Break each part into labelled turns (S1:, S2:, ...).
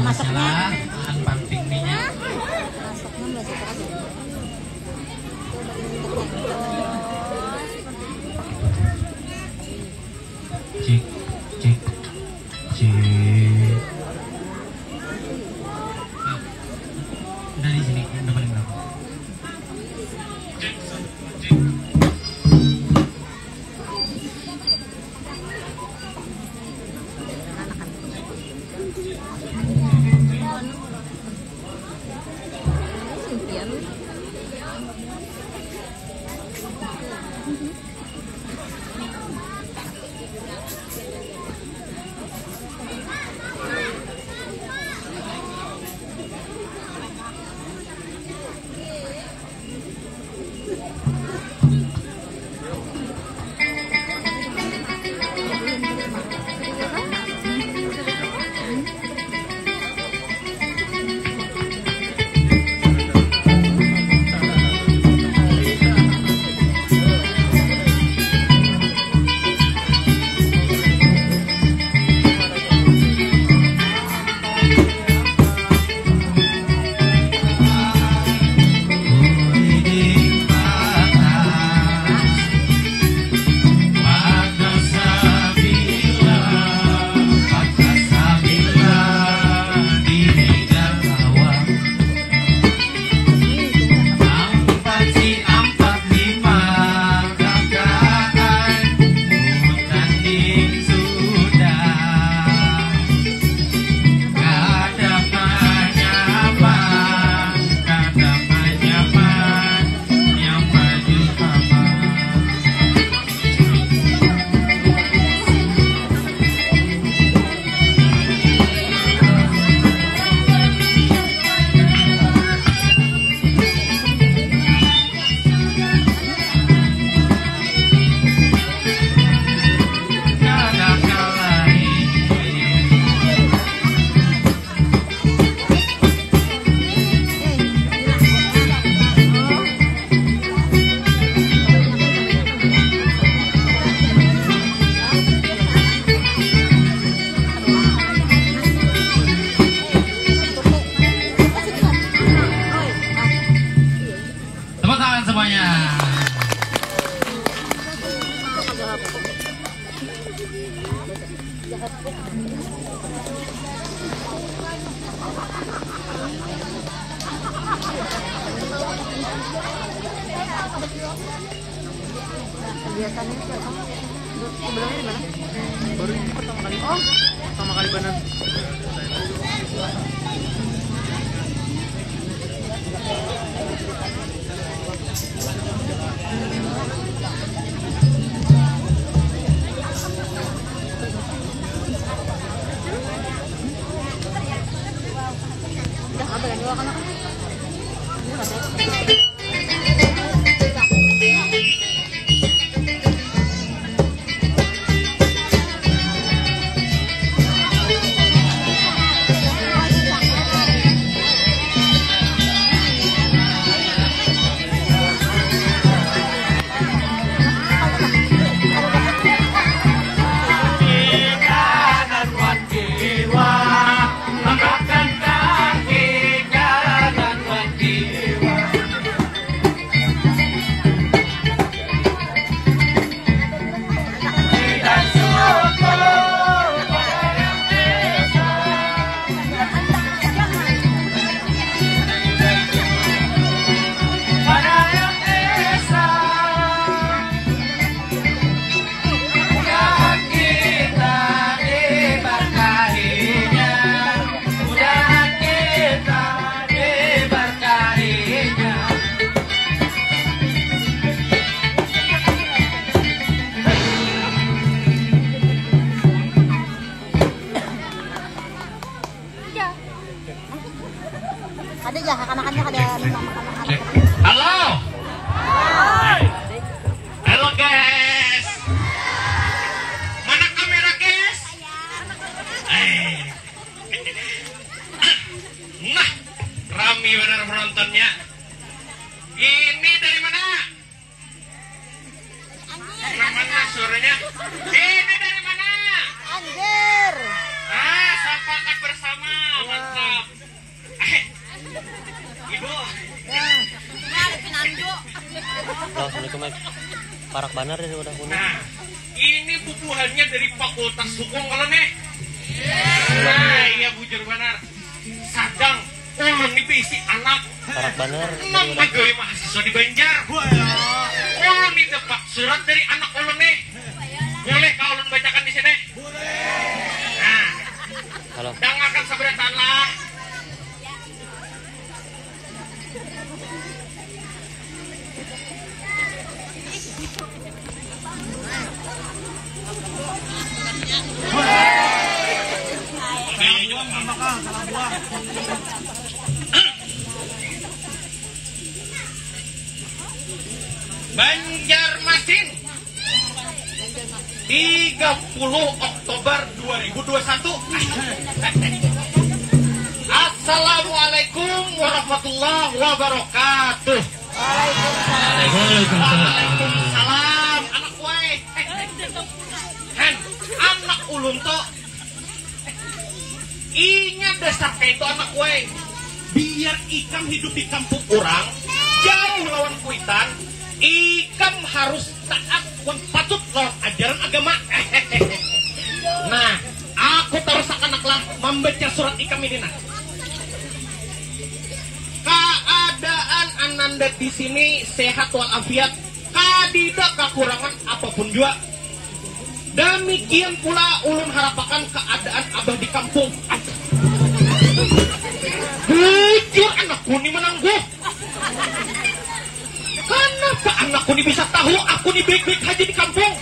S1: Masaknya bahan banting minyak. Cik, cik, cik. Udah di sini, udah paling berapa? Cik, cik.
S2: Biasanya sebelumnya di mana?
S3: Baru ini pertama kali. Oh, pertama kali benar.
S2: Udah apa lagi kan? Ada ya, anak-anaknya ada makanan.
S1: Halo. Halo guys.
S4: penontonnya. Ini dari mana? Namanya suaranya. Ini dari mana?
S2: Anjir.
S4: Sepakat bersama. Mantap. Ibu.
S3: Assalamualaikum, Mike. Parak banar ya udah kuning.
S4: Nah, ini bubuhannya dari Fakultas Hukum kalau nih. Nah, iya bujur benar. Sadang ulun nih bisi anak.
S3: Parak banar.
S4: Enam pegawai mahasiswa di Banjar. Ulun nih dapat surat dari anak ulun nih. Boleh kau ulun bacakan di sini? Nah,
S3: Halo.
S4: dengarkan sebentar lah. Banjarmasin 30 Oktober 2021. Assalamualaikum warahmatullahi wabarakatuh. Waalaikumsalam. Anak gue Hen, anak ulun to ingat dasar kayak itu anak gue. Biar ikam hidup di kampung orang jauh lawan kuitan, ikam harus taat dan patut lawan ajaran agama. Nah, aku terus akanlah membaca surat ikam ini nah. Keadaan ananda di sini sehat walafiat, kadida kekurangan apapun juga. Demikian pula ulun harapakan keadaan abah di kampung. Jujur anakku ini menangguh. Kenapa anakku ini bisa tahu aku ini baik-baik aja di kampung?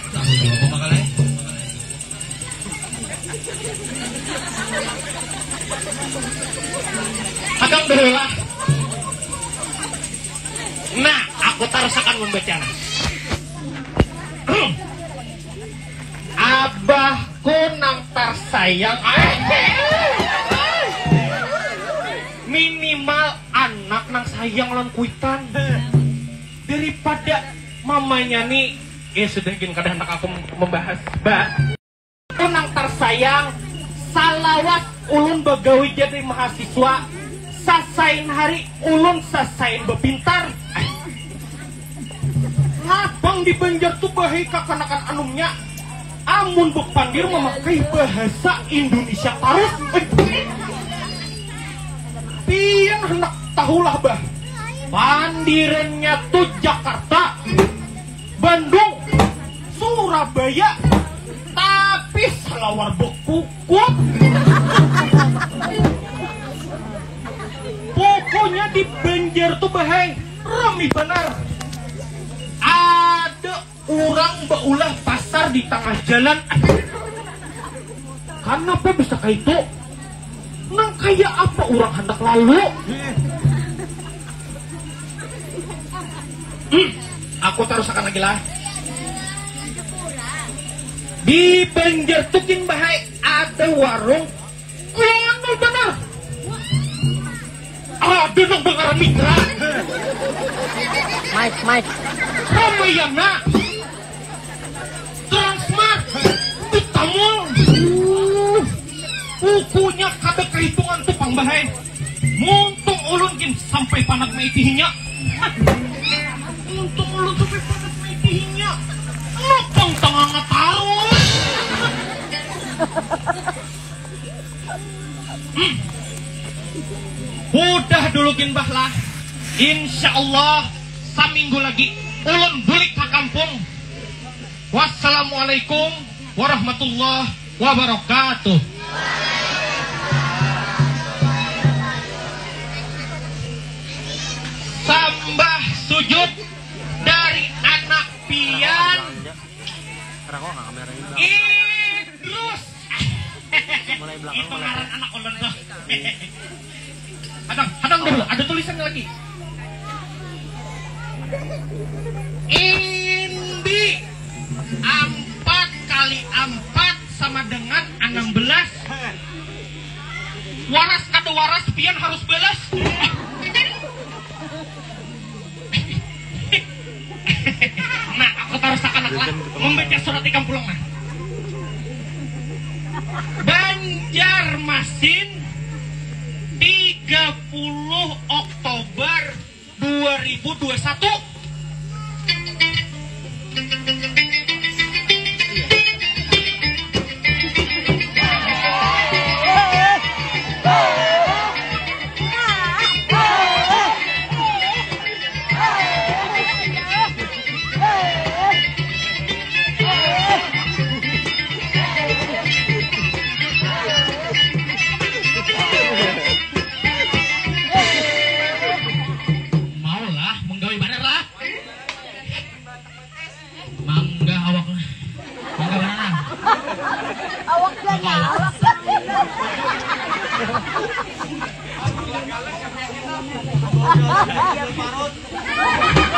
S4: Kadang berulah. Nah, aku terus akan membaca. Abahku nang tersayang, minimal anak nang sayang lan kuitan daripada mamanya nih. Sudah gini kadang anak aku membahas aku nang tersayang salawat ulun begawi jadi mahasiswa sasain hari ulun sasain bepintar. Ngapang di Banjar tuh bahaya kakanakan anumnya amun bepandir memakai bahasa Indonesia terus. Pian hendak tahulah bah, pandirannya tuh Jakarta, Bandung, Surabaya, tapi salawar bekukut. Pokoknya di Banjar tuh bahaya rame benar. Ada orang baulah pasar di tengah jalan. Kenapa bisa kayak itu? Nang kayak apa orang hendak lalu? Aku terus akan lagi lah. Di Banjar tukin bahaya ada warung kuno benar. Ada nang bengaran mitra.
S3: Mike.
S4: Ramayana, Transmart, Utamul, bukunya kabeh kehitungan tuh pangbahay. Muntung ulun gin sampai panak maitihinya. Muntung ulun sampai panak maitihinya. Ngapang tengah ngatarun. Udah dulu gin bahlah. Insyaallah saminggu lagi ulun balik ke kampung. Wassalamualaikum warahmatullahi wabarakatuh. Sambah sujud dari anak pian Idrus.
S3: Mulai belakang,
S4: Itu
S3: mulai.
S4: ngaran anak ulun tuh. Hadang dulu, ada tulisannya lagi. Indi 4 kali 4 sama dengan 16. Waras kada waras pian harus balas. baca surat ikam pulang nah. Banjarmasin 30 Oktober 2021.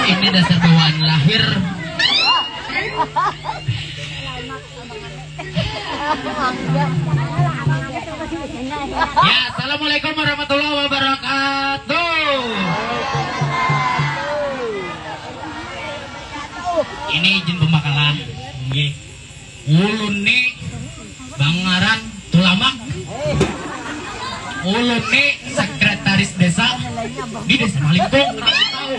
S1: Ini dasar bawaan lahir. Ya, assalamualaikum warahmatullahi wabarakatuh. Ini izin pembakalan. Nggih. Ulun nih Bangaran Tulamak. Ulun nih sekretaris desa di Desa Malimpung. Tahu.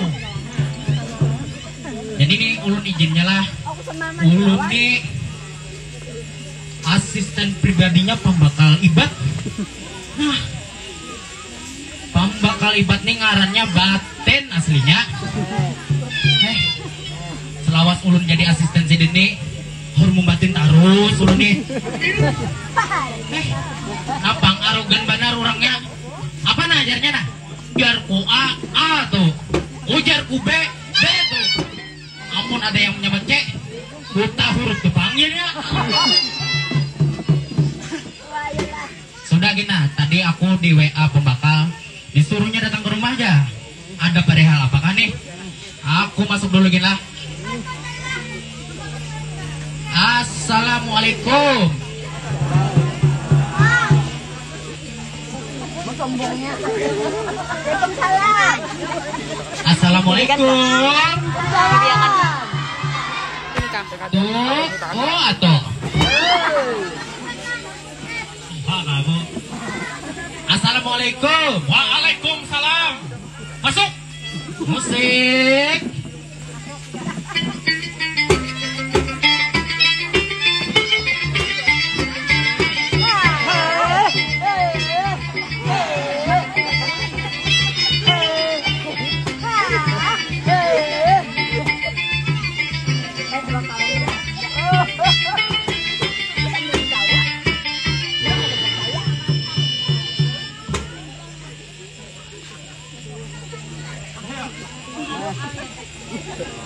S1: Jadi ini ulun izinnya lah. Ulun nih asisten pribadinya pembakal ibat. Nah, pembakal ibat nih ngarannya Baten aslinya. Selawas ulun jadi asisten si Deni, hormon batin terus ulun nih. Apang arogan benar orangnya. Apa nah ajarnya nah? Biar ku A tuh, ujar ku B tuh. Ampun ada yang menyebut C, buta huruf depannya. Sudah gina, tadi aku di WA pembakal, disuruhnya datang ke rumah aja. Ada perihal apakah nih? Aku masuk dulu gina. Assalamualaikum. Assalamualaikum. Tuh, oh atau kamu. Assalamualaikum.
S4: Waalaikumsalam. Masuk.
S1: Musik.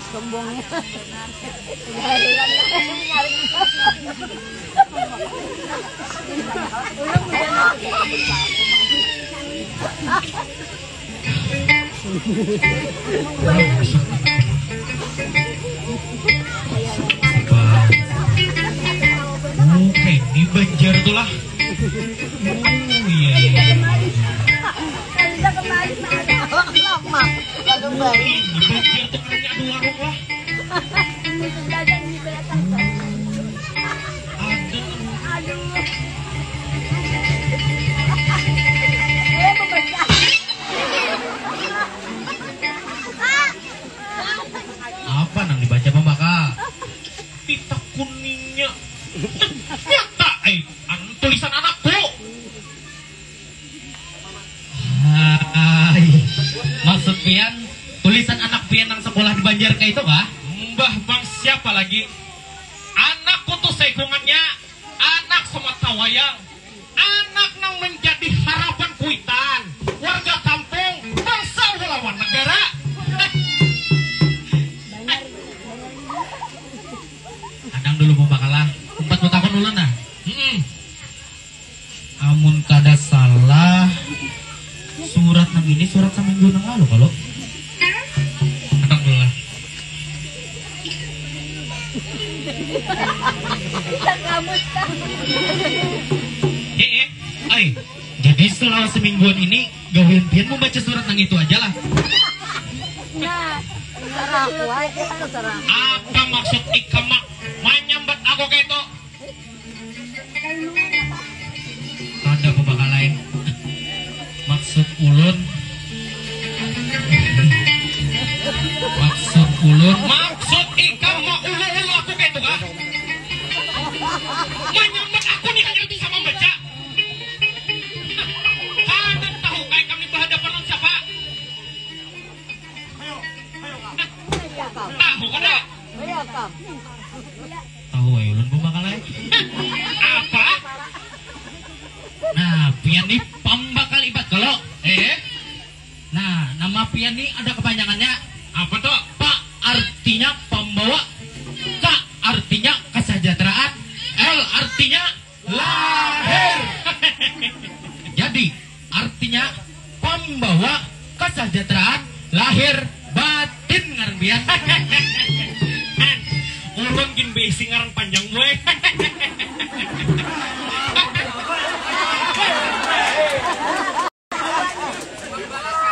S2: Sombongnya.
S1: Oke, di Banjar tuh lah. Oh iya.
S2: Bisa kembali lama. Kembali.
S4: Di Banjar tuh kayaknya ada warung lah.
S1: Apa nang dibaca pembakal?
S4: Pita kuningnya. Nyata, tulisan anakku.
S1: Hai, maksud pian tulisan anak pian yang sekolah di Banjar kayak itu kah?
S4: Mbah bang siapa lagi? Anakku tuh sekungannya anak Sematawayang, anak nang menjadi harapan Kuitan, warga kampung, bangsa lawan negara.
S1: Kadang dulu pembakalah, 40 tahun dulu nah. Amun kada salah, surat nang ini surat sama minggu nang lalu kalau. Kadang dulu lah. Jadi selama semingguan ini gawean pian membaca surat nang itu aja lah.
S2: Nah, terserah aku aja, terserah.
S4: Apa maksud ikamak Manyambat aku keto.
S1: Kada pembakalai. Maksud ulun.
S4: Maksud ikam mau ulu-ulu aku keto kah? Manyambat aku nih hanya bisa membaca. Hadap tahu kayak kami berhadapan dengan siapa? Tahu kada?
S2: Ayo, Kam.
S1: Tahu ya ulun pembakalai.
S4: Apa?
S1: Nah, pian ini pembakal ibat kalau. Nah, nama pian ini ada kepanjangannya.
S4: Apa tuh?
S1: Pak artinya pembawa, K artinya kesejahteraan, L artinya lahir. Jadi artinya pembawa kesejahteraan lahir batin ngarbian.
S4: Ulun gin besi ngaran panjang gue.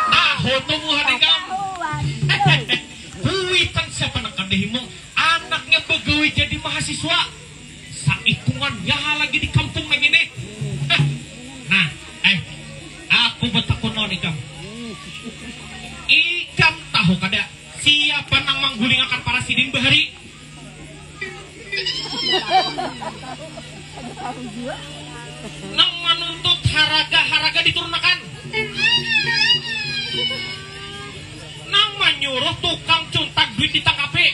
S4: Tahu tuh hadikam. Kuitan siapa nak kandehimu? Anaknya begawi jadi mahasiswa. Saikungannya lagi di kampung begini. Nah, aku betakun non ikam. Ikam tahu kada siapa nang mangguling akan para sidin bahari? Nang menuntut haraga diturunkan. Nang menyuruh tukang cuntak duit ditangkapi.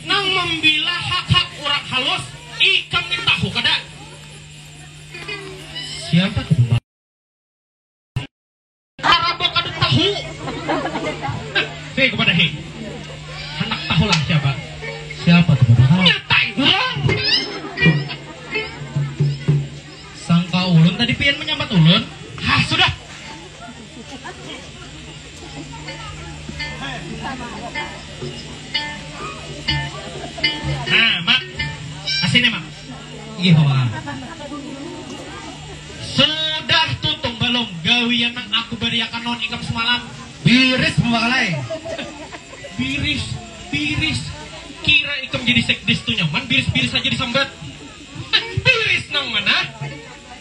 S4: Nang membela hak-hak orang halus. Ikam ni tahu kada?
S1: Siapa tuh pembakalai?
S4: Harabo kada tahu. Hei kepada hei. Anak tahulah siapa?
S1: Siapa tuh pembakalai?
S4: Nyatai orang.
S1: Sangka ulun tadi pian menyambat ulun.
S4: Hah, sudah. Nah, Mak. Kasih nih, Mak.
S1: Iya pembakalai.
S4: Sudah tutung belum gawian yang aku beriakan non ikam semalam.
S1: Biris pembakalai.
S4: Biris. Kira ikam jadi sekdes tuh nyaman, biris aja disambat. Biris nang mana?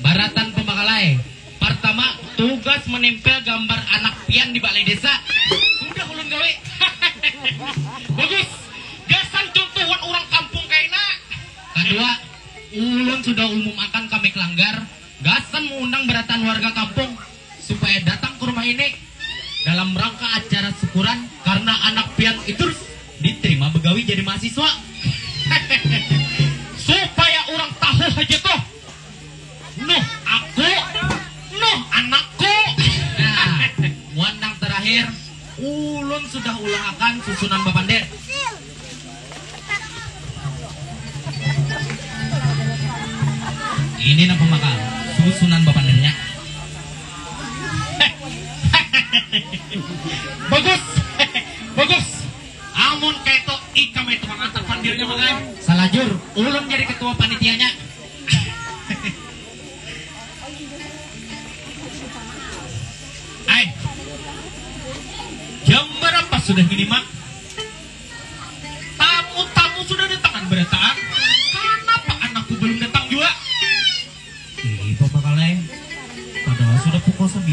S1: Baratan pembakalai. Pertama, tugas menempel gambar anak pian di balai desa.
S4: Udah ulun gawe. Bagus. Gasan contohan orang kampung kaina.
S1: Kedua, ulun sudah umumakan kami kelanggar. Gasan mengundang baratan warga kampung supaya datang ke rumah ini dalam rangka acara syukuran karena anak pian itu diterima begawi jadi mahasiswa.
S4: Supaya orang tahu aja tuh. Nuh aku, nuh anakku.
S1: Nah, wandang terakhir, ulun sudah ulangakan susunan Bapander. Ini nama pembakal, susunan Bapandernya.
S4: Bagus. Amun keto ikam itu mengantar pandirnya makan.
S1: Salajur, ulun jadi ketua panitianya.
S4: Jam berapa sudah gini, Mak? Tamu sudah datang berataan. Kenapa anakku belum datang juga?
S1: Ih, pembakalai. Padahal sudah pukul 9,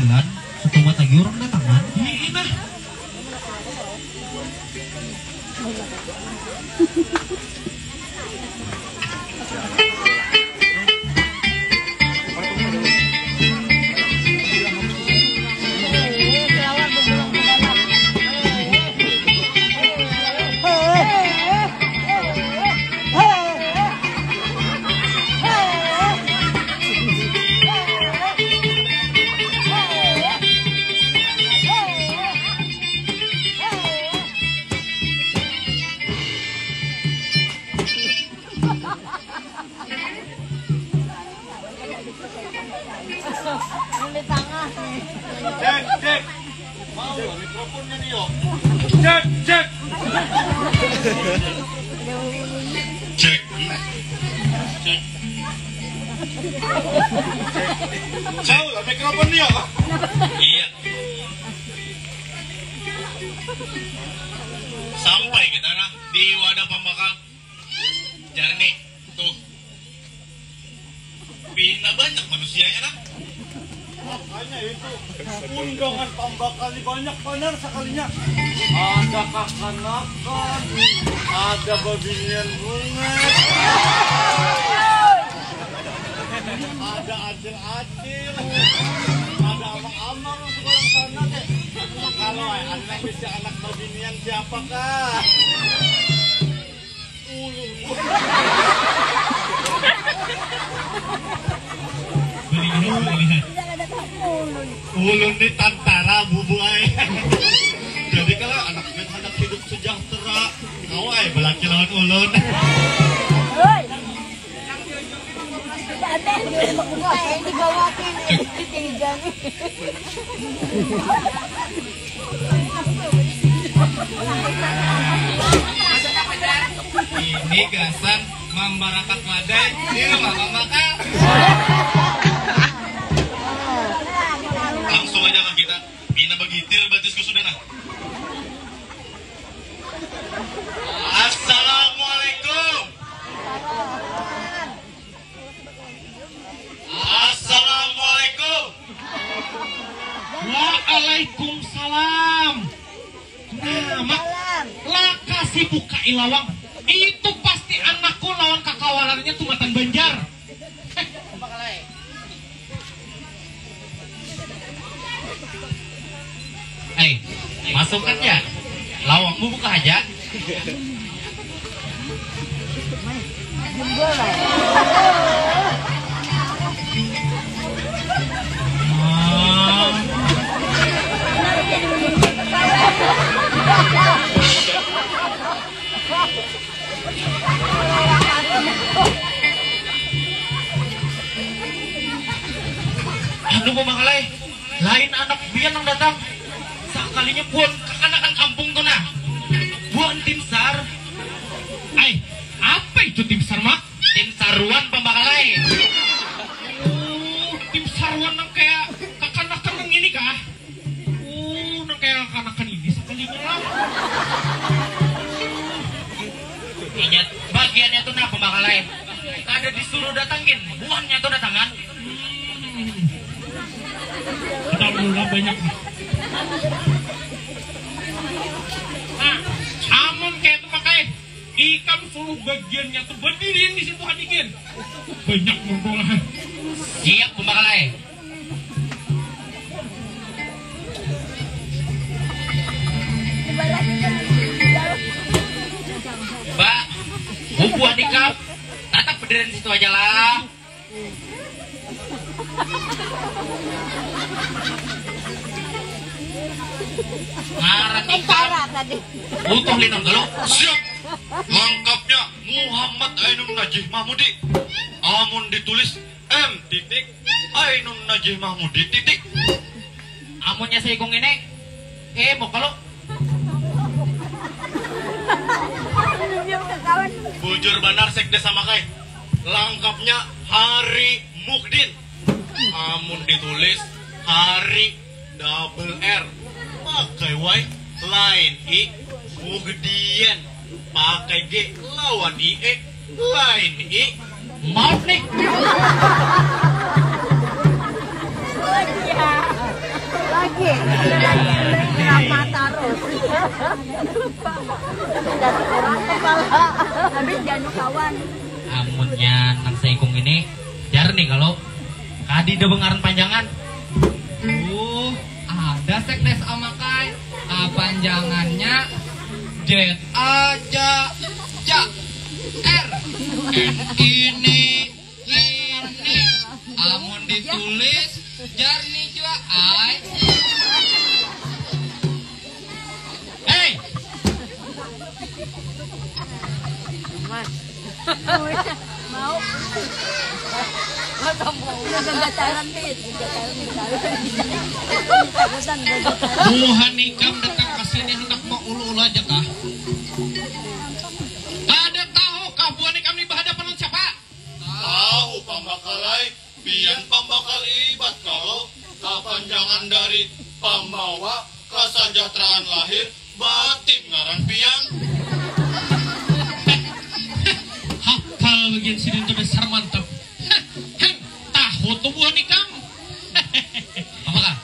S1: setengah lagi orang datangan.
S4: Ini.
S2: Yang di tengah.
S5: Cek. Mau mikrofonnya nih, yo. Cek. Cek. Mau lah mikrofon nih, yo.
S4: Iya.
S5: Sampai kita nah di wadah pembakar Jarni tuh. Bina banyak manusianya nah. Makanya itu undangan pembakar banyak benar sekalinya. Ada kakanakan, ada babinian bunga, ada acil-acil, ada amang-amang sekolah sana teh. Kalau anak bisa anak babinian siapakah? Ulun di tantara bubuai. Jadi kalau anak hendak hidup sejahtera, kau belaki lawan ulun.
S2: Hoi. Ada yang dibawakin tiga nih.
S1: Ini gasan membarakat wadai di rumah makan.
S5: Langsung aja lah kita. Bina begitir batisku sudah nah. Assalamualaikum. Assalamualaikum.
S4: Waalaikumsalam. Nama lah kasih buka ilawang. Itu pasti anakku lawan kakawalannya Tumatan Banjar.
S1: Masukkan ya. Lawangmu buka aja.
S2: Jumbo lah.
S4: Anu pemakalai, lain anak bian yang datang. Sekalinya buan kekanakan kampung tuh nah. Buan tim sar. Apa itu tim sar mak?
S1: Tim saruan pemakalai.
S4: Tim saruan yang kayak kekanakan yang ini kah? Yang kayak kekanakan ini sekalinya lah.
S1: Ingat bagiannya tuh nah pemakalai. Kada disuruh datangin, buannya tuh datangan.
S4: Kita mulai banyak nih. Nah, amun kayak itu pakai ikan seluruh bagiannya tuh berdiriin di situ hadikin. Banyak murdolah.
S1: Siap pemakalai. Mbak, bubuan di kap. Tatap berdiriin di situ aja lah. Ngaran ikan.
S2: Parah tadi.
S1: Utuh linong galo.
S5: Siap. Lengkapnya Muhammad Ainun Najih Mahmudi. Amun ditulis M titik Ainun Najih Mahmudi titik.
S1: Amunnya saya kong ini. Mau kalau
S5: Bujur benar sekde sama kai. Lengkapnya Hari Mukdin. Amun ditulis Hari double R. Pakai Y lain I Mukdien. Pakai G lawan IE lain I.
S1: maaf nih.
S2: Lagi. Kenapa terus? Dan orang kepala. Habis jangan kawan.
S1: Amunnya nang saya kong ini. Jar nih kalau kadi debengaran panjangan.
S3: Ada sekdes amakai. Panjangannya J aja ja R ini amun ditulis Jarni juga ai.
S2: Mau. Gagataran nih.
S4: Tuhan ikam datang ke sini hendak mau ulu-ulu aja kah? Ada tahu kah buan ikam di hadapan siapa?
S5: Tahu pembakalai, pian pembakal ibat kalau kepanjangan dari pembawa kesejahteraan lahir Batin ngarang piang.
S1: Hafal bagian sini itu besar mantap. Heng, tahu tubuhan ikam. Apakah?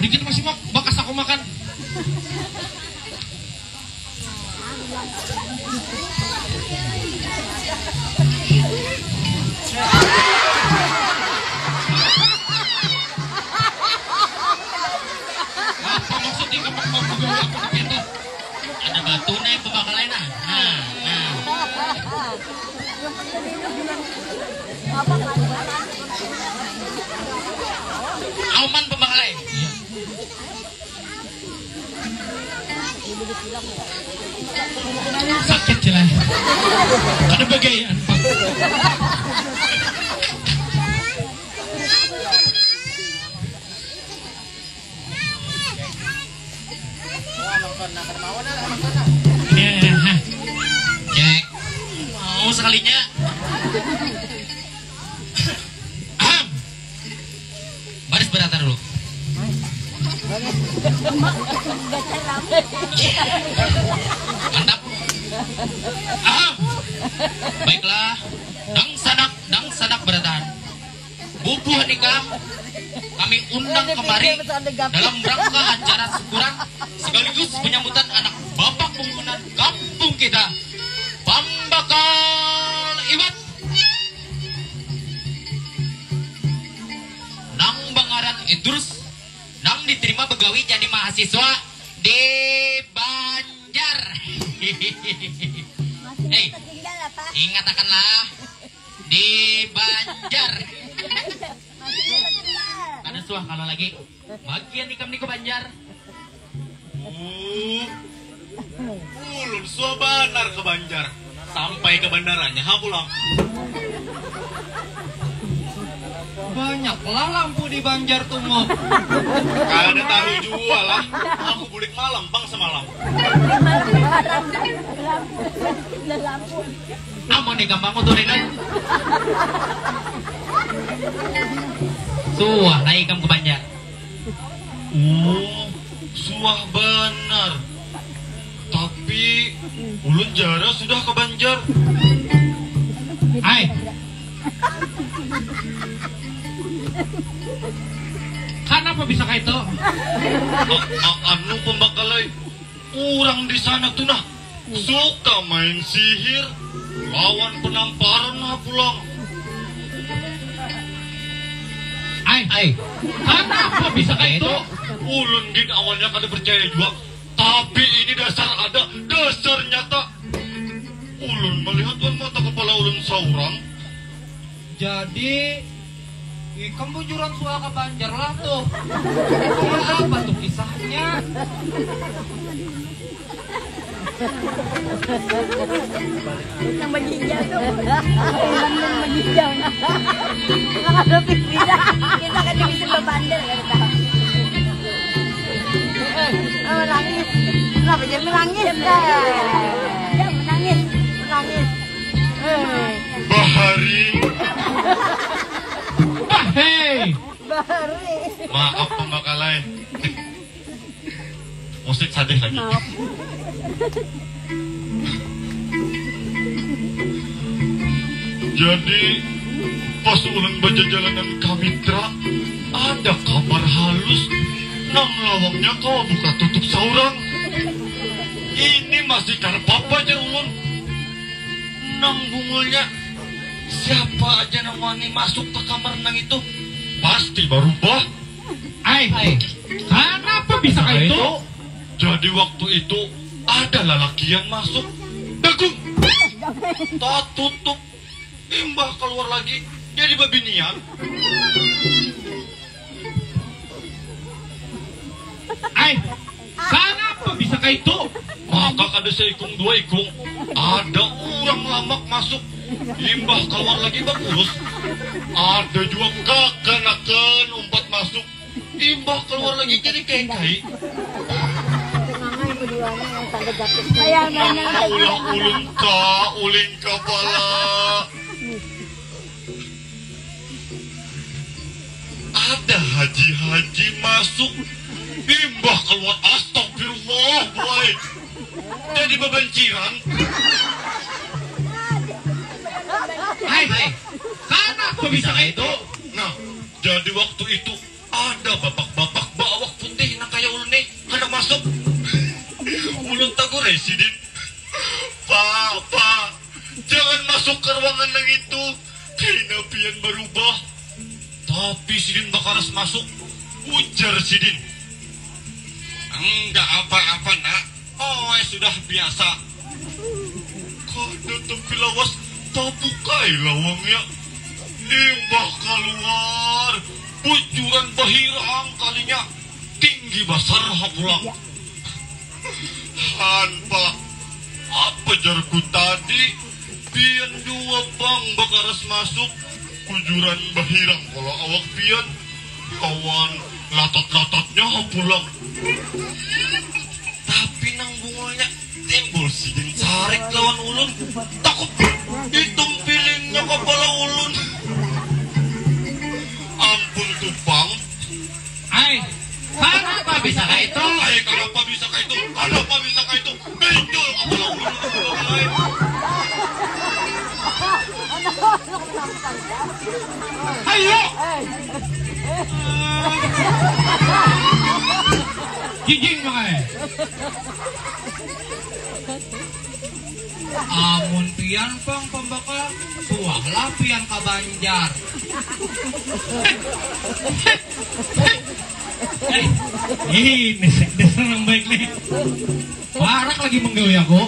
S1: Dikit masih bakas aku makan. Apa maksudnya kamu mau pegawai aku begitu? Ada batu nih pembakalan nah.
S2: Apa kan?
S1: Auman pembakalan. Sakit celah. Ada bagaian. Cek. Mau sekalinya. Baris berata dulu. Mantap. Baiklah. Dang sanak beratan. Bubuh nikah kami undang kemari dalam rangka acara syukuran sekaligus penyambutan anak bapak pembangunan kampung kita. Pambakal Iwat. Nang Bangaran Idrus nang diterima begawi jadi mahasiswa di Banjar. Hei, ingatakanlah di Banjar. Ada suah kalau lagi bagian ikam niku Banjar.
S5: Ulun suabanar ke Banjar. Sampai ke bandaranya ha pulang.
S1: Banyaklah lampu di Banjar tuh mau.
S5: Kada tahu jual lah. Aku bulik malam bang semalam.
S1: Amo nih gampang mo tuloy nun. Suah na ikam ke Banjar.
S5: Suah benar. Tapi ulun jara sudah ke Banjar.
S1: Ay. Kenapa bisa kayak itu?
S5: Anu pembakalai. Orang di sana tuh nah suka main sihir, lawan penamparan nah pulang.
S1: Ay. Kenapa bisa kayak itu?
S5: Ulun gin awalnya kada percaya juga. Tapi ini dasar ada, dasar nyata. Ulun melihat dengan mata kepala ulun seorang.
S1: Jadi ikam bujuran suah ke Banjar lah tuh. Ya apa tuh kisahnya?
S2: Yang menjinjau tuh. Yang menjinjau. Kalau pindah, kita kan bisa ke Bandar kan tahu. Menangis. Kenapa jadi menangis? Ya menangis.
S5: Bahari.
S1: Hei.
S2: Bahari.
S5: Maaf pembakalai. Musik sadih lagi.
S2: Maaf.
S5: Jadi pas ulun berjalanan Kamitra, ada kabar halus nang lawangnya kau buka tutup saurang. Ini masih karpapa aja ulun. Nang bungulnya siapa aja nang wani masuk ke kamar nang itu pasti berubah.
S1: Ay. Kenapa bisa kayak itu?
S5: Jadi waktu itu ada lelaki yang masuk. Dagung. Tak tutup. Imbah keluar lagi jadi babinian.
S1: Ay. Kenapa bisa kayak itu?
S5: Maka kada seikung dua ikung ada orang lamak masuk. Imbah keluar lagi bagus. Ada juga kakanakan umpat masuk. Imbah keluar lagi jadi kengkai.
S2: Saya
S5: Ulang uling kepala. ada haji-haji masuk, limbah keluar, astagfirullah, boy. Jadi bebenciran.
S1: Hai, kenapa bisa kayak itu?
S5: Nah, jadi waktu itu ada bapak-bapak bawak putih nak kayak ulun nih, ada masuk. Ulun tahu resident. Pak, jangan masuk ke ruangan yang itu. Karena pian berubah. Tapi Sidin bakaras masuk. Ujar Sidin. Enggak apa-apa nak. Oh, sudah biasa. Kada tapi lawas tak bukai lawangnya. Limbah keluar. Bujuran bahirang kalinya. Tinggi besar pulang. Hanpa, apa jarku tadi? Pian dua bang bakaras masuk. Bujuran bahirang kalau awak pian. Kawan latot-latotnya pulang. Tapi nang bungolnya timbul Sidin sarik lawan ulun. Takut hitung pilingnya kepala ulun. Ampun tuh bang.
S1: Hai, kenapa bisa kayak itu?
S5: Kenapa bisa kayak itu? Kenapa bisa kayak itu? Benjol kepala ulun.
S1: Ayo! Jijing makanya. Amun pian pang pembakar, suahlah pian ka Banjar. Ini dasar yang baik nih. Barak lagi menggawe aku.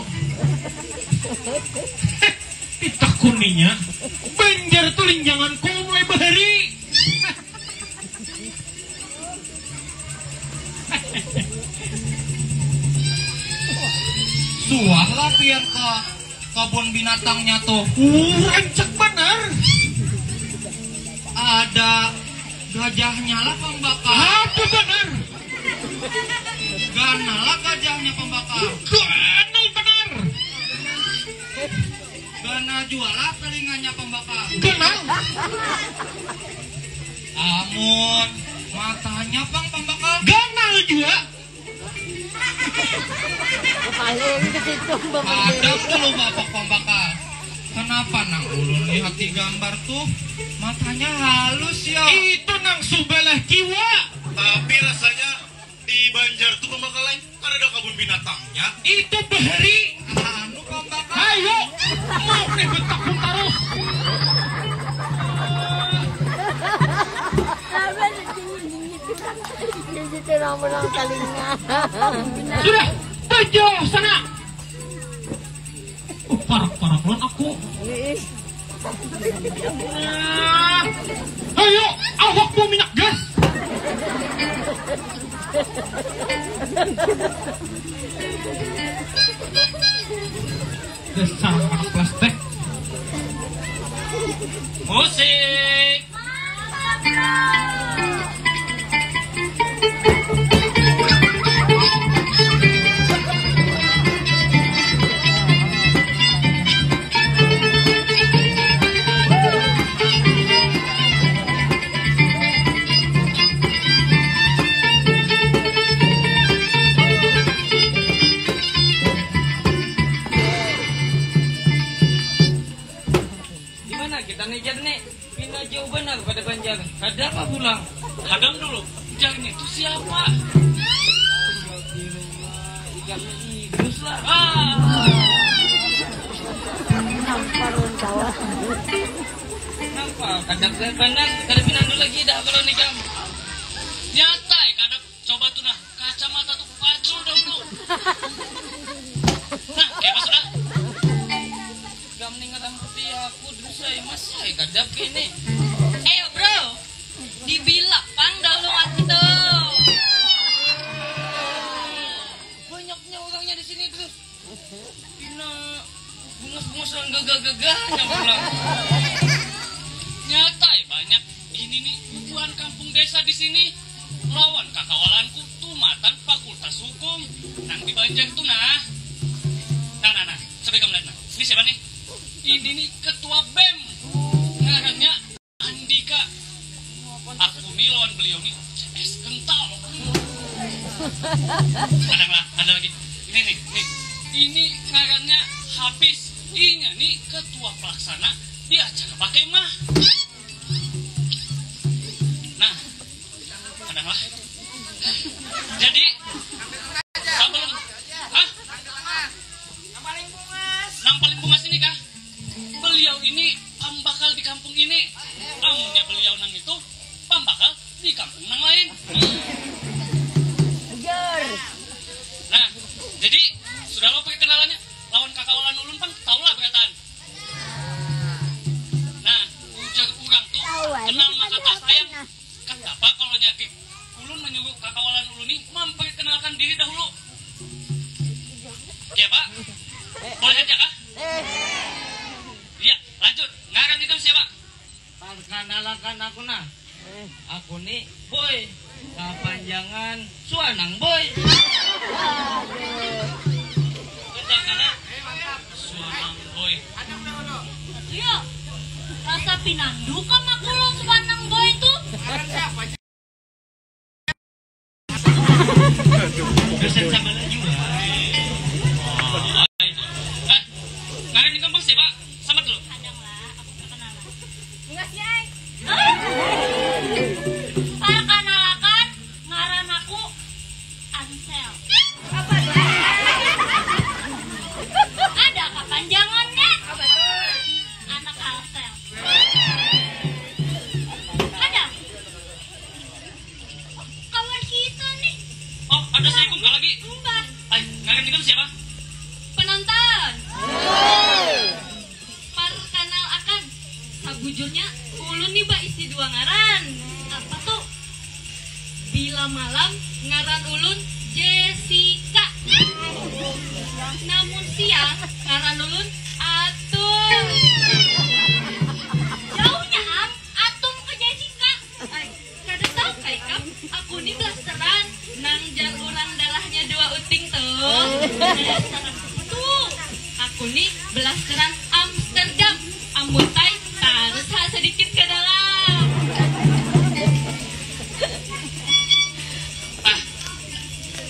S1: Ditakuninya Banjar tuh linjangan mulai bahari. Suahlah pian ke kebun binatangnya tuh. Rancak bener. Ada gajahnya lah pembakar. Aduh bener. Ganal lah gajahnya pembakar. Ganal bener. Gana jualah telinganya pembakar. Ganal. Amun matanya pang pembakar. Ganal juga.
S2: Paling ke situ
S1: Ada dulu bapak pembakar. Kenapa nang ulun lihat di gambar tuh matanya halus ya? Itu nang subelah kiwa.
S5: Tapi rasanya di Banjar tuh pembakar lain. Karena ada kebun binatangnya.
S1: Itu bahari. Anu pembakar. Ayo, mau nih betakun taruh.
S2: Apa dingin-dingin. Jadi terang-terang telinga.
S1: Sudah, tejo sana. Parah-parah belum aku. Ayo, awak mau minyak gas. Dasar anak plastik. Musik.
S3: jauh benar pada Banjar. Ada apa pulang? Hadang dulu. Jangan itu siapa? Ikan idus lah. Kenapa? Kadang saya pandang, kadang pinang dulu lagi dah kalau nih kamu. Nyata, kadang coba tuh nah kacamata tuh pacul dong lu. Nah, kayak pas sudah. Gam ninggalan putih aku dulu saya masih kadang kini.
S2: Bro, dibilak pang dalam hati tuh.
S3: Banyaknya orangnya di sini terus. Pina bungas-bungasan gagah-gagahnya pulang. Nyata banyak ini nih hubungan kampung desa di sini. Lawan kakawalanku tuh matan fakultas hukum. Nang di Banjar tuh nah. Nah. Sampai kamu lihat nah. Ini siapa nih? Ini nih ketua BEM. Ngarannya Andika. Aku nih lawan beliau nih es kental. Ada lagi. Ini nih. Ini ngarannya Habis. Ini nih ketua pelaksana di acara pakai mah. Nah, adalah. Jadi sebelum Nang paling bungas ini kah? Beliau ini pambakal di kampung ini. Amunnya beliau nang itu pambakal di kampung nang lain. Nah, jadi sudah lo pakai kenalannya. Lawan kakawalan ulun pang, tau lah berkataan. Nah, ujar kurang tuh kenal maka tak sayang. Kenapa kalau nyakit ulun menyuruh kakawalan ulun ini memperkenalkan diri dahulu? Ya Pak, boleh aja kah? Iya, lanjut. Ngaran itu siapa?
S6: Perkenalkan aku nah. Aku nih Boy. Kepanjangan Suanang Boy.
S3: Betul karena Suanang Boy.
S2: Iya. Rasa pinandu kan makulo Suanang Boy itu.
S3: Dosen sama lagi ngaran di kampung siapa? Sama dulu.
S2: Kadang lah, aku perkenalan. Enggak sih, Ay. Perkenalkan, ngaran aku Ansel. Apa tuh? Ada kepanjangannya. Apa tuh? Anak Alsel. Ada. Kawan kita nih.
S3: Oh, ada saya ikut lagi.
S2: Mbah.
S3: Ngaran di kampung siapa?
S2: Penonton. Perkenal akan sabujurnya ulun nih Mbak isi dua ngaran. Apa tuh? Bila malam ngaran ulun Jessica. Namun siang ngaran ulun Atum. Jauhnya Atum ke Jessica. Ay, kada tahu kai kam? Aku nih blasteran nang jar urang dalahnya dua uting tuh. Tuh, aku nih blasteran Amsterdam. Ambutai harus sedikit ke dalam.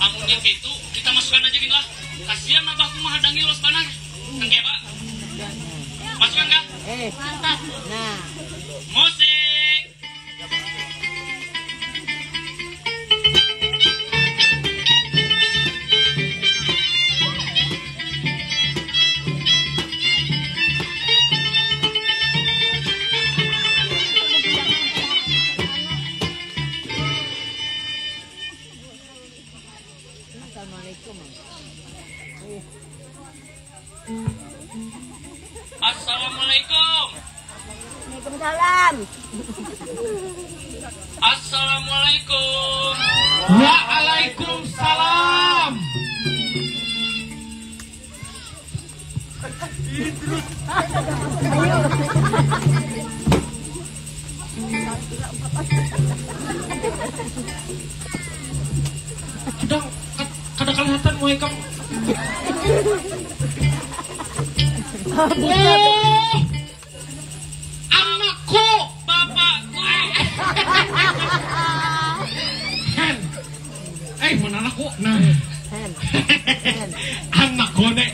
S3: Amunnya gitu, kita masukkan aja gini lah. Kasihan abahku menghadangi los banar. Oke Pak? Masukkan kah?
S2: Mantap. Nah.
S3: Musik. Assalamualaikum.
S2: Waalaikumsalam.
S3: Assalamualaikum.
S4: Waalaikumsalam. Kada kelihatan mau ikam. Oh, anakku,
S3: Bapakku.
S4: mana anakku? Nah, anakku nek,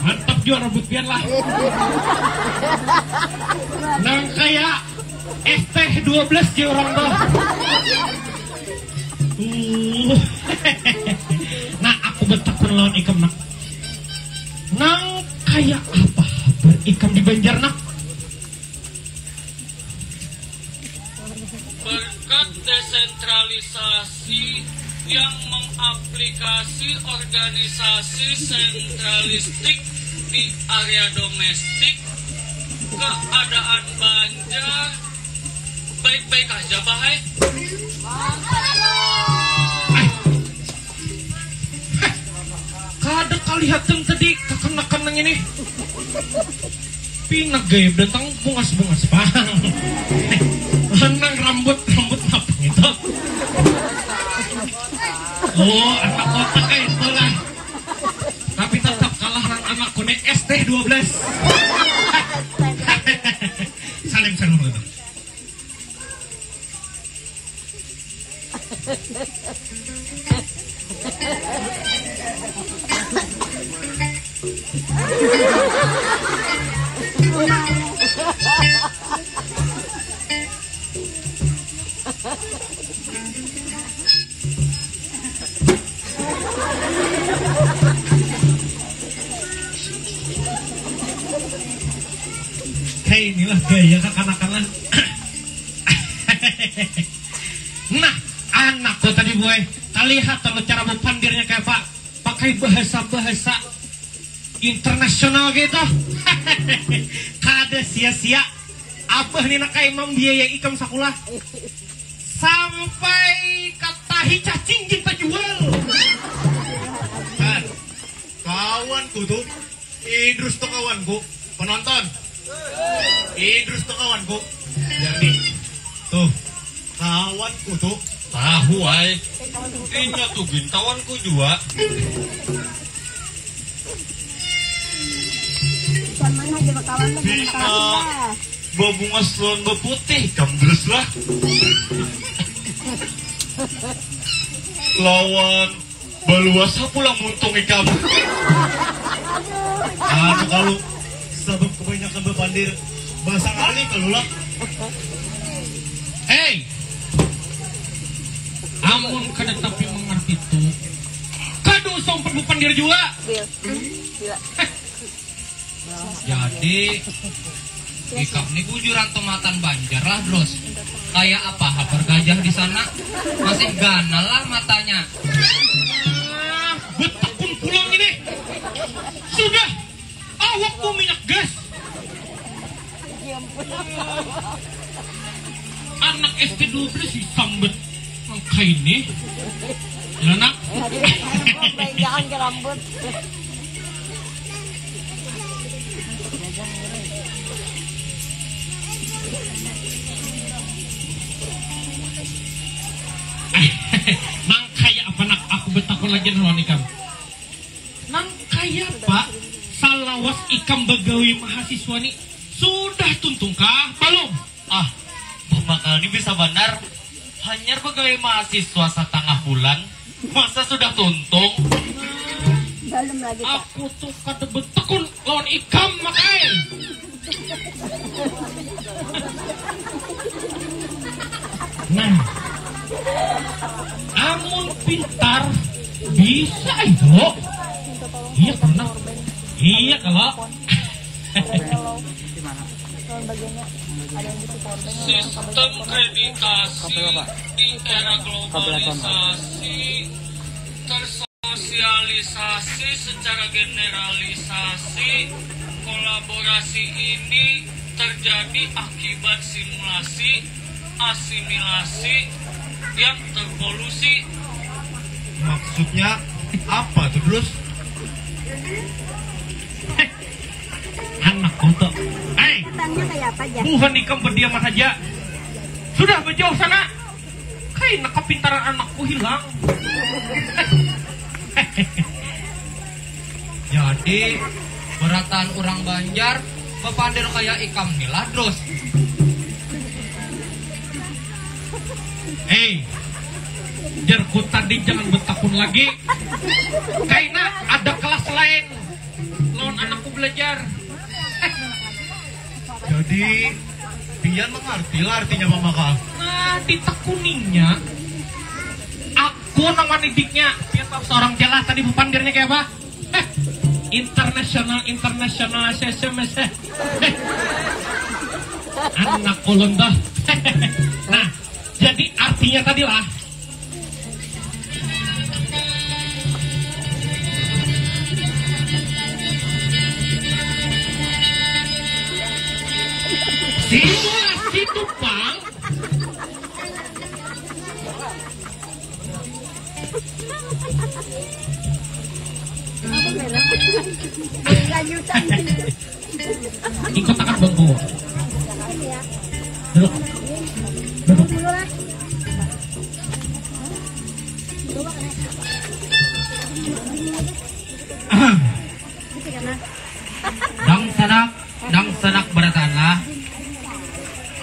S4: mantap juara butian lah. Nang kayak ST12 sih orang tuh. Nah, aku bentak lawan ikam nak. Nang kayak apa berikam di Banjar nak?
S3: Berkat desentralisasi yang mengaplikasi organisasi sentralistik di area domestik, keadaan Banjar baik-baik aja, Bahai.
S4: Kada kelihatan tadi kekenakan ini. Pinagay datang bungas-bungas pang. Nang rambut apa itu? Oh, anak kotak itu lah. Tapi tetap kalah nang anakku nih ST12. Salim gitu. Kayak inilah gaya kekanak-kanak. Nah, anakku tadi boy, lihat kalau cara berpandirnya kayak Pak, pakai bahasa-bahasa internasional gitu. Kada sia-sia. Apa nih nak kayak membiayai ikam sakulah sampai katahi cacing kita jual.
S5: Kan, kawanku tuh, Idrus tuh kawanku, penonton. Idrus tuh kawanku. Jadi, tuh, kawanku tuh, tahu ay. Inya tuh gintawanku juga. Bina, babunga selon beputih, kamdres lah. Lawan baluasa pulang muntung ikam. Kalau sabab kebanyakan berpandir bahasa kali kalau lah.
S4: Hei, amun kada tapi mengerti itu, kado sompet berpandir juga.
S1: Jadi ikam ini bujuran tomatan Banjar lah terus. Kayak apa habar gajah di sana? Masih ganal lah matanya.
S4: Betakun pulang ini. Sudah, awakku minyak gas. Anak SD12 si sambet angka ini. Ya nak.
S7: Jangan ke rambut.
S4: Nang kaya apa nak aku betakun lagi lawan ikam. Nang kaya pak salawas ikam begawi mahasiswa ni sudah tuntung kah belum?
S5: Ah, pemakal ini bisa benar. Hanya pegawai mahasiswa setengah bulan, masa sudah tuntung?
S7: Dalam lagi tak.
S4: Aku tuh kada betakun lawan ikam makai. Nah, amun pintar bisa itu. Iya pernah. Iya kalau.
S3: Sistem kreditasi di era globalisasi tersosialisasi secara generalisasi. Kolaborasi ini terjadi akibat simulasi asimilasi yang terpolusi.
S5: Maksudnya apa tuh terus?
S4: Anak untuk. Hei,
S7: Tanya kayak apa aja?
S4: bukan ikam berdiam saja. Sudah berjauh sana. Kayak kepintaran anakku hilang.
S1: Jadi beratan orang Banjar pepandir kayak ikam nilah terus.
S4: Hei, jarku tadi jangan betakun lagi. Karena ada kelas lain. Lawan anakku belajar.
S5: Jadi, Pian mengerti lah artinya pemakal.
S4: Nah, ditekuninya aku nama didiknya. Dia tahu seorang jelas tadi pepandirnya kayak apa? Internasional SMS. Anak ulun dah. Nah, jadi artinya tadi lah. Simulasi tupang.
S7: Lanjutan.
S4: Ikut akan bangku. Duduk. Duduk.
S7: Dulu lah.
S1: Dang senak beratanlah.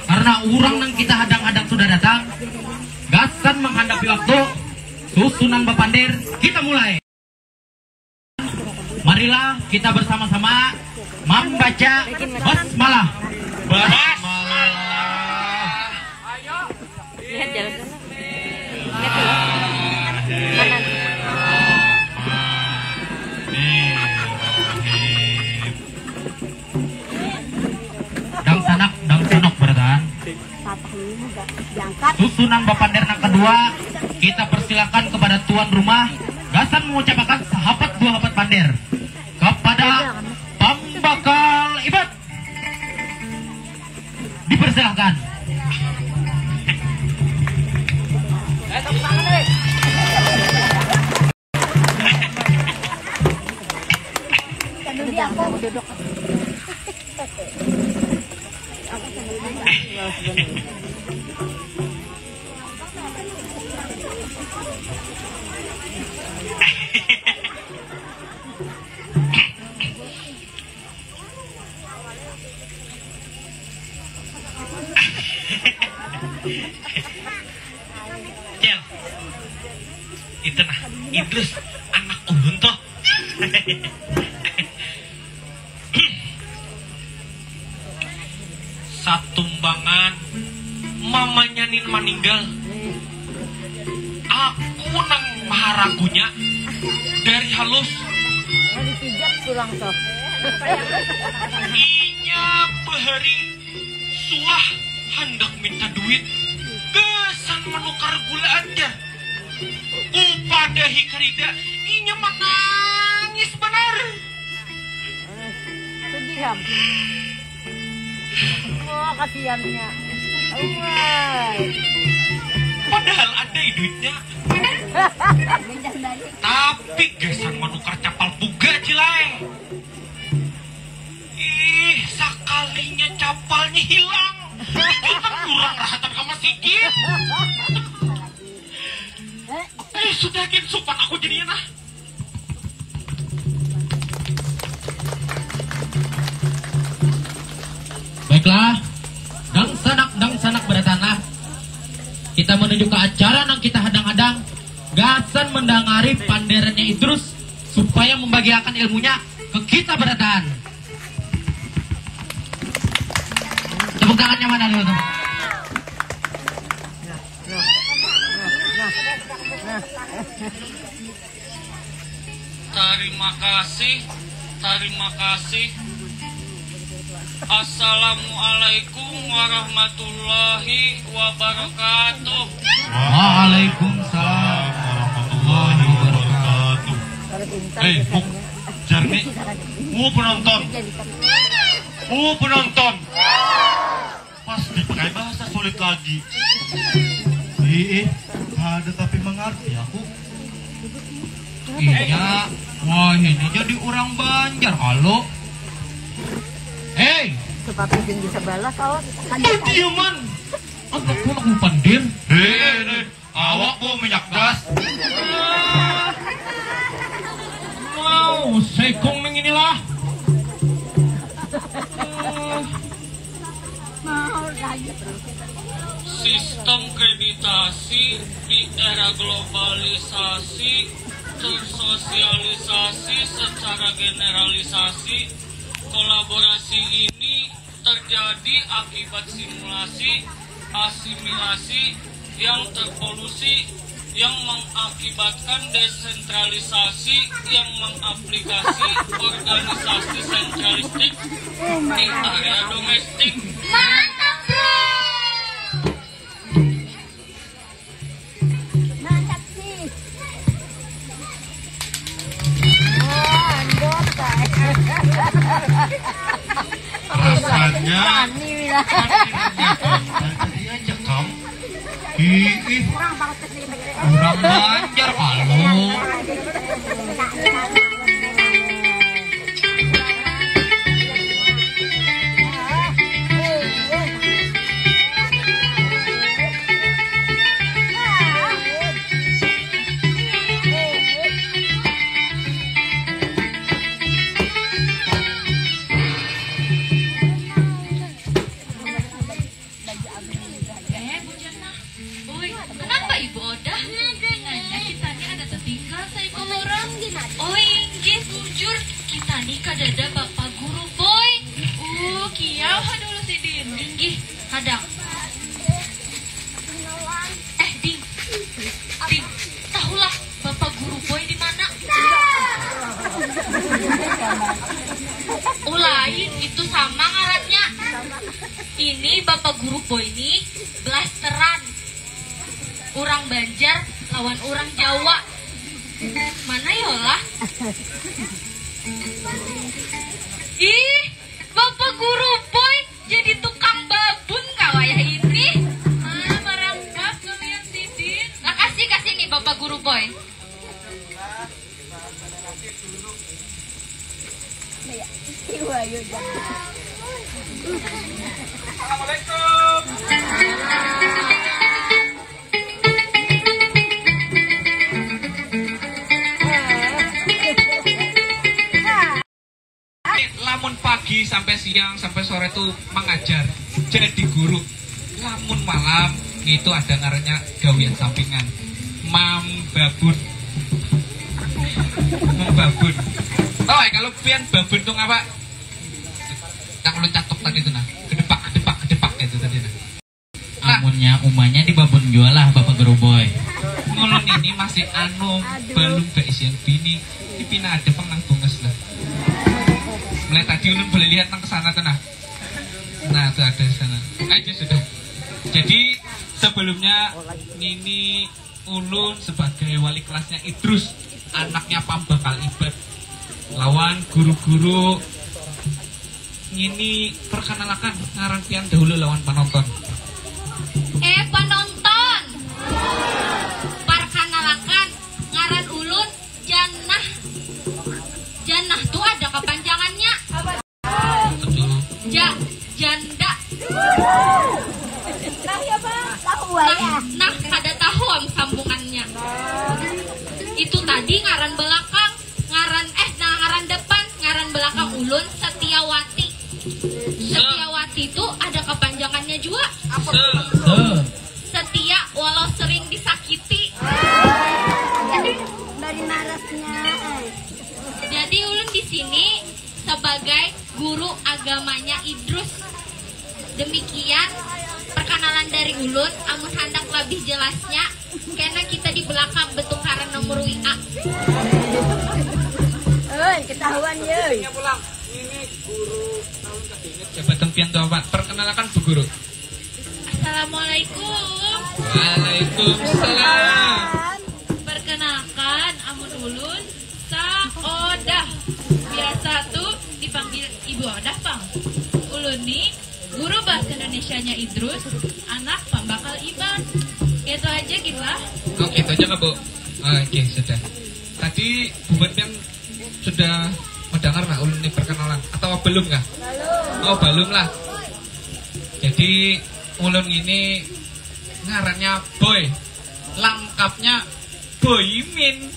S1: Karena orang yang kita hadang-hadang sudah datang. Gasan menghadapi waktu, susunan Bapandir, kita mulai. Marilah kita bersama-sama membaca basmalah.
S7: Lihat jalan sana. Lihat dulu. Kanan.
S1: Dang sanak beratan.
S7: Patah ini enggak diangkat.
S1: Susunan Bapandir yang kedua, kita persilakan kepada tuan rumah Gasan mengucapkan sahabat dua habat pandir kepada pembakal ibad. Dipersilakan.
S7: Tadi aku duduk.
S5: Cel, itu nah Idris anak ulun toh. Satumbangan mamanya nin meninggal, aku nang maharagunya dari halus
S7: Dipijat kurang toh.
S5: inya behari suah hendak minta duit gesan menukar gula aja upada hikarida inya menangis benar.
S7: Sedih ham. Oh, kasihannya. Oh,
S5: Padahal ada duitnya, tapi gesan menukar capal buga cilai. Ih, sakalinya capalnya hilang, kita kurang rahatan sama sikit. Sudah gini supan aku jadinya nah.
S1: Baiklah, dang sanak bertanah. Kita menuju ke acara yang kita hadang-hadang. Gasan mendangari panderannya Idrus supaya membagiakan ilmunya ke kita beratan. Tepuk tangannya mana dulu?
S3: Terima kasih. Assalamualaikum warahmatullahi wabarakatuh.
S1: Waalaikumsalam warahmatullahi wabarakatuh.
S5: Hei, Buk, Jarni, penonton, pasti pakai bahasa sulit lagi. Ada tapi mengerti aku.
S1: Iya, wah ini jadi orang Banjar halo. Hei,
S7: sepatu tinggi sebelah kau.
S1: diaman. Aku nak pandir.
S5: Awak bu minyak gas.
S1: Wow, sekong neng inilah.
S7: Mau lagi.
S3: Sistem kreditasi di era globalisasi tersosialisasi secara generalisasi. Kolaborasi ini terjadi akibat simulasi asimilasi yang terpolusi yang mengakibatkan desentralisasi yang mengaplikasi organisasi sentralistik di area domestik.
S2: Mantap, bro.
S7: Mantap sih. Oh, andot
S5: Rasanya
S7: Ani bilang.
S5: tadi aja kamu. Ih,
S7: Kurang banget kesini.
S1: Orang Banjar halo.
S2: Uy, kenapa Ibu Ot? ada Bapak Guru Boy. Kiau dulu si Din. Inggih, hadang. Ding. Ding, tahulah Bapak Guru Boy di mana? Lain itu sama ngarannya. Ini Bapak Guru Boy ini blasteran. Orang Banjar lawan orang Jawa. Mana yolah? Ih, Bapak Guru Boy jadi tukang babun kawaya ini. Merangkap kalian Sidin. Kasih nih Bapak Guru Boy.
S4: Lamun pagi sampai siang sampai sore tuh mengajar jadi guru. Lamun malam itu ada ngarannya gawian sampingan mambabun. Oh, kalau pian babun tuh apa? Yang lu catok tadi itu nah, kedepak itu tadi nah.
S1: Amunnya umanya di babon jual lah Bapak Guru Boy.
S4: Ngulun ini masih belum keisian bini. Ini pina ada pengang bunges lah. Mulai tadi ulun boleh lihat nang kesana tuh nah. Nah tuh ada di sana. Aja sudah. Jadi sebelumnya Nini ulun sebagai wali kelasnya Idrus, anaknya Pambakal Ibad, lawan guru-guru Nini perkenalkan ngaran pian dahulu lawan penonton.
S2: Penonton. Perkenalkan ngaran ulun Jannah. Jannah tuh ada kepanjangannya.
S4: Betul.
S2: Janda.
S7: Tahu ya.
S2: Nah, kada tahu sambungannya. Itu tadi ngaran belakang, ngaran depan, ngaran belakang ulun Setiawati. Setiawati itu ada kepanjangannya juga. Setia walau sering disakiti.
S7: Dari narasnya.
S2: Jadi ulun di sini sebagai guru agamanya Idrus. Demikian perkenalan dari ulun. Amun hendak lebih jelasnya, karena kita di belakang betukaran nomor WA.
S7: Ketahuan ye.
S4: Pulang. Ini guru tahun ketinggian jabatan pian tuh apa? Perkenalkan Bu Guru.
S2: Assalamualaikum.
S4: Waalaikumsalam.
S2: Perkenalkan, amun ulun Saodah. Biasa tuh dipanggil Ibu Odah, Bang. Ulun nih guru bahasa Indonesianya Idrus, anak Pambakal Ibad. Itu aja gitu lah.
S4: Oh, gitu aja nggak Bu? Oke, sudah. Tadi Bu Pian sudah mendengar nggak ulun ini perkenalan atau belum nggak? Oh, belum lah. Jadi ulun ini ngarannya Boy, lengkapnya Boymin.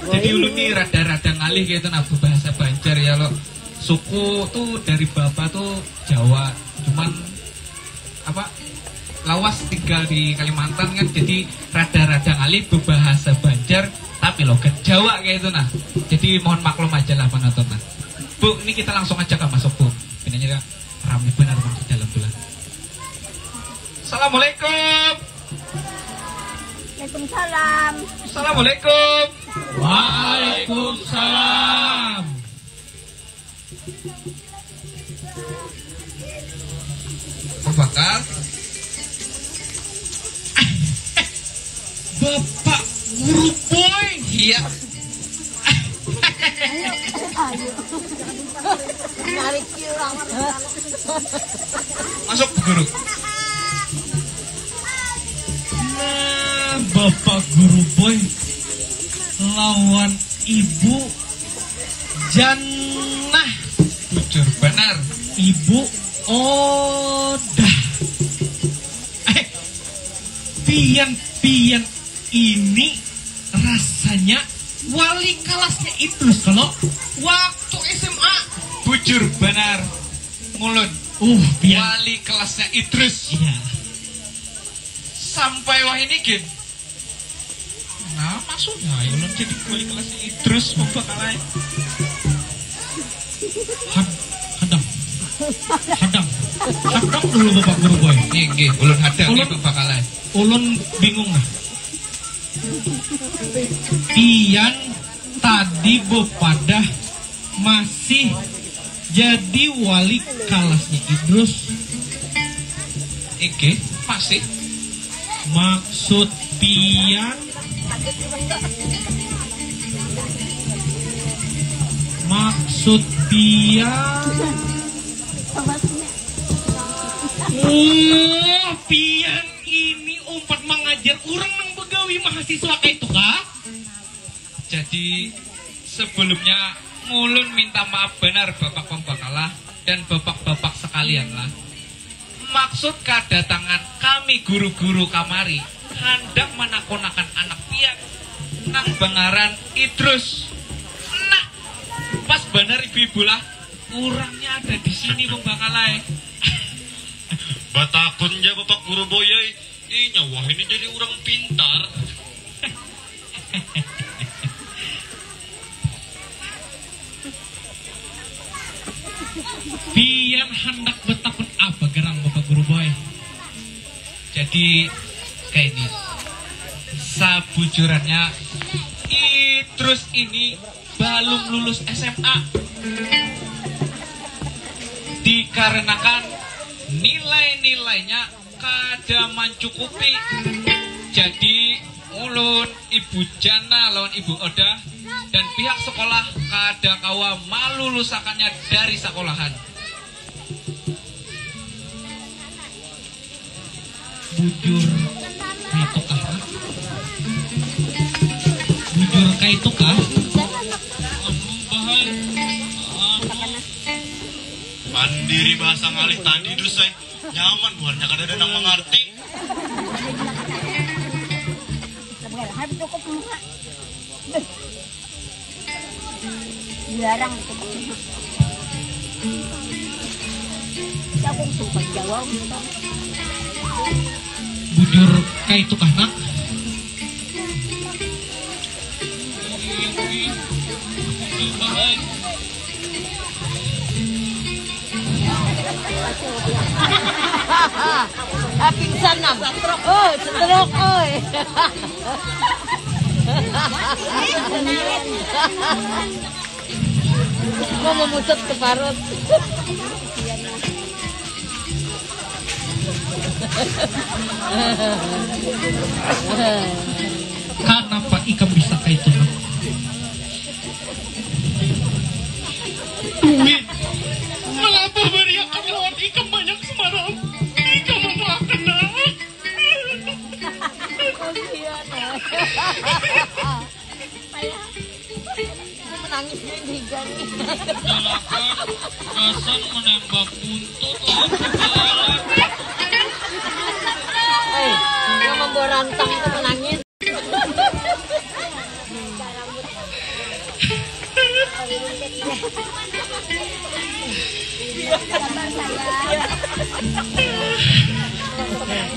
S4: Jadi ulun ini rada-rada ngalih gitu nah bahasa Banjar ya lo. Suku tuh dari bapak tuh Jawa, cuman apa lawas tinggal di Kalimantan kan, jadi rada-rada ngalih berbahasa Banjar tapi logat Jawa kayak itu nah. Jadi mohon maklum aja lah penonton nah. Bu, ini kita langsung aja ke masuk Bu. Ini ramai benar di dalam bulan. Assalamualaikum.
S7: Waalaikumsalam.
S4: Assalamualaikum.
S1: Waalaikumsalam.
S4: Bakal Bapak Guru Boy. Iya. Masuk Bu Guru.
S1: Nah, Bapak Guru Boy lawan Ibu Jannah.
S4: Jujur benar.
S1: Ibu Odah. Pian ini rasanya wali kelasnya Idrus kalau
S4: Waktu SMA. Jujur benar. Ngulun.
S1: Pian.
S4: Wali kelasnya Idrus.
S1: Iya.
S4: Sampai wah ini gin. Nah maksudnya ulun jadi wali kelasnya Idrus. Bapak kalai.
S1: Hadang dulu Bapak Guru Boy.
S8: Nggih, ulun hadang
S1: Ulun-
S8: ibu bakalan.
S1: Ulun bingung nah. Pian tadi bepada masih jadi wali kelasnya Idrus.
S8: Nggih, masih.
S1: Maksud Pian Pian ini umpat mengajar orang nang begawi mahasiswa kayak itu kah?
S8: Jadi sebelumnya ngulun minta maaf benar Bapak Pembakalah dan bapak-bapak sekalian lah. Maksud kedatangan kami guru-guru kamari hendak menakonakan anak pian nang Bangaran Idrus. Nah, pas benar ibu-ibu lah, kurangnya ada di sini Pembakalah.
S5: Batakunnya Bapak Guru Boy, nyawa ini jadi orang pintar.
S1: Pian hendak betakun apa gerang Bapak Guru Boy?
S8: Jadi kayak ini, sabujurannya Idrus ini belum lulus SMA dikarenakan nilai-nilainya kada mencukupi. Jadi ulun Ibu Jana lawan Ibu Oda dan pihak sekolah kada kawa malulusakannya dari sekolahan.
S1: Bujur kayak itu kah?
S5: Mandiri bahasa ngalih tadi terus saya nyaman buahnya kada ada nang mengerti.
S7: Dilarang itu. Siapa yang sempat jawab?
S1: Bujur kayak itu kah nak?
S7: Pingsan na. Oh, stroke, oy. Mau memucut ke parut.
S1: Kenapa ikan bisa kayak itu nak? Duit. Mengapa beriakan lawan ikan banyak semalam? Ikan memakan nak.
S7: Menangis juga nih.
S1: Jalakan Hasan menembak buntut.
S7: Yang membawa rantang itu menangis.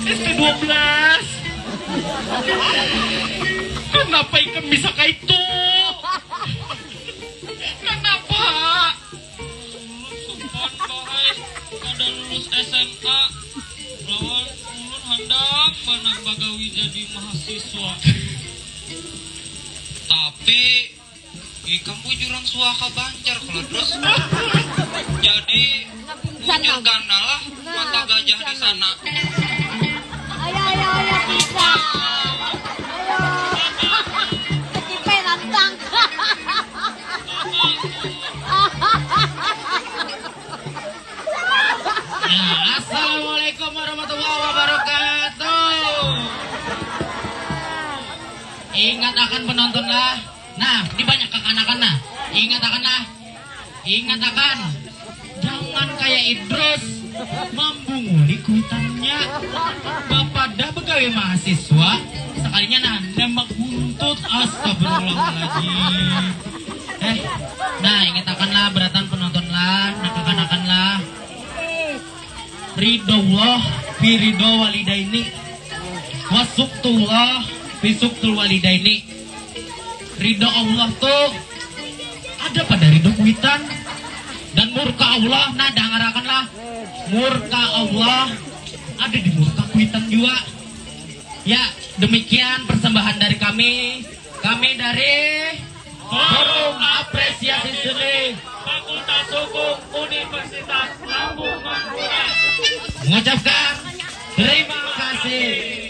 S1: ST12. Kenapa ikan bisa kayak itu? Kenapa?
S3: Sumpah bahai kada lulus SMA lawan ulun hendak mana bagawi jadi mahasiswa.
S8: Tapi ikan bujurang suaka Banjar kalau terus. Jadi bujurkan lah mata gajah di sana.
S7: Ayo, bisa. Ayo. Kecipe rantang.
S1: Assalamualaikum warahmatullahi wabarakatuh. Ingat akan penonton lah. Nah, ini banyak kekanakan nah. Ingat akan. Jangan kayak Idrus membunguli kuitannya. Bapak dah begawe mahasiswa, sekalinya nah nembak buntut. Astagfirullahaladzim. Nah ingat akanlah beratan penonton lah, nakakakan lah. Ridullah fi ridho walidaini, wasuktullah fi suktul walidaini. Ridho Allah tuh ada pada ridho kuitan, dan murka Allah. Nah, dengarkanlah, murka Allah ada di murka Kuitan juga. Ya, demikian persembahan dari kami dari Forum Apresiasi Seni
S3: Fakultas Hukum Universitas Lampung Mangkurat
S1: mengucapkan terima kasih.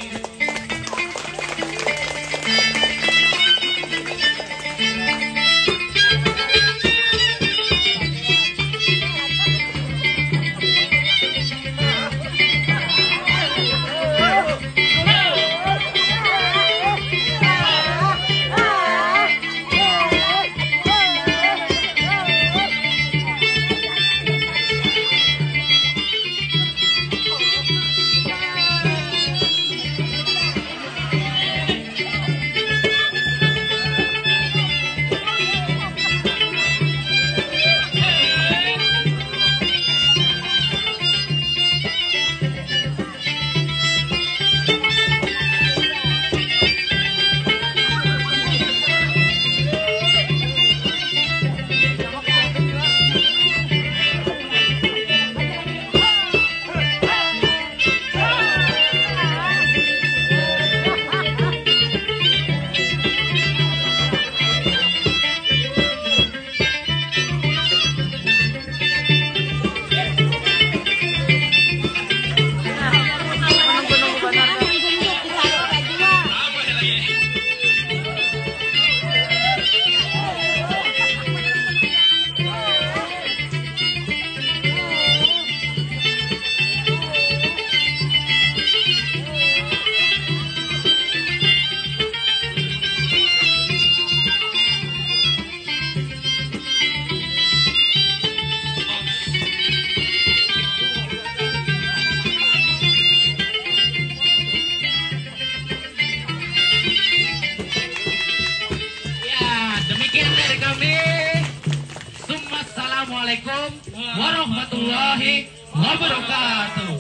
S1: Assalamualaikum warahmatullahi wabarakatuh.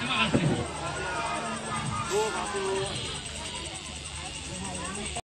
S1: Terima kasih.